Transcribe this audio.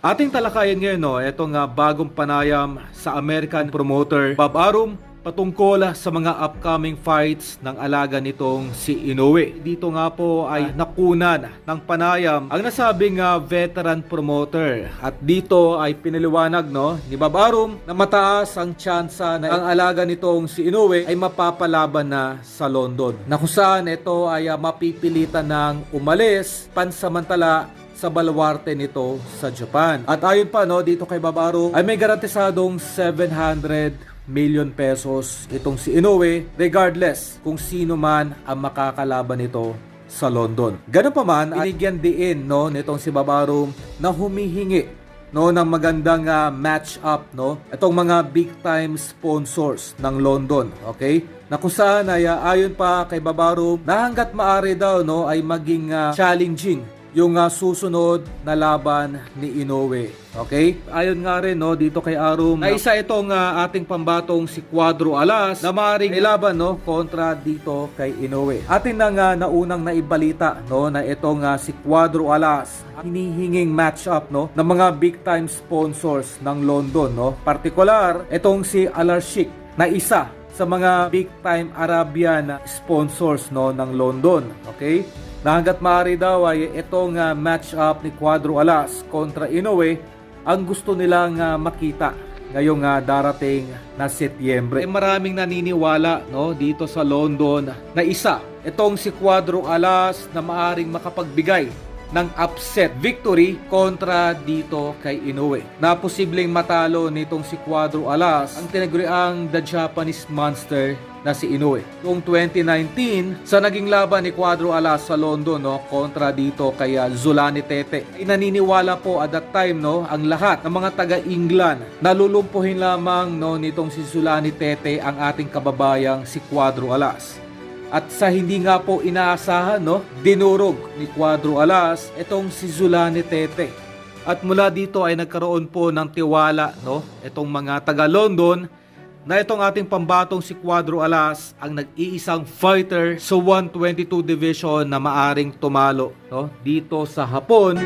Ating talakayan ngayon itong bagong panayam sa American promoter Bob Arum patungkol sa mga upcoming fights ng alaga nitong si Inoue. Dito nga po ay nakunan ng panayam ang nasabing veteran promoter. At dito ay pinaliwanag ni Bob Arum na mataas ang tsansa na ang alaga nitong si Inoue ay mapapalaban na sa London. Na kung saan ito ay mapipilitan ng umalis pansamantala sa baluarte nito sa Japan. At ayon pa dito kay Bob Arum ay may garantisadong 700 million pesos itong si Inoue regardless kung sino man ang makakalaban nito sa London. Ganun pa man, binigyan din nitong si Bob Arum na humihingi ng magandang match up itong mga big time sponsors ng London, okay? Na kung saan ay ayon pa kay Bob Arum na hangga't maaari daw ay maging challenging yung susunod na laban ni Inoue. Okay? Ayon nga rin dito kay Arum na isa itong ating pambatong si Cuadro Alas na maaaring ilaban kontra dito kay Inoue. Atin nang naunang naibalita na itong si Cuadro Alas hinihinging match-up ng mga big time sponsors ng London. Partikular itong si Al-Arshik na isa sa mga big time Arabian sponsors ng London. Okay? Na hangga't maaari daw ay itong match-up ni Cuadro Alas kontra Inoue ang gusto nilang makita ngayong darating na Setyembre. Maraming naniniwala dito sa London na isa itong si Cuadro Alas na maaring makapagbigay ng upset victory kontra dito kay Inoue. Na posibleng matalo nitong si Cuadro Alas ang tinaguriang The Japanese Monster na si Inoue. Noong 2019, sa naging laban ni Cuadro Alas sa London kontra dito kay Zolani Tete. Naniniwala po at that time ang lahat ng mga taga-England na lulumpuhin lamang nitong si Zolani Tete ang ating kababayang si Cuadro Alas. At sa hindi nga po inaasahan dinurog ni Cuadro Alas itong si Zolani Tete. At mula dito ay nagkaroon po ng tiwala itong mga taga-London na itong ating pambatong si Cuadro Alas ang nag-iisang fighter sa 122 division na maaring tumalo dito sa Hapon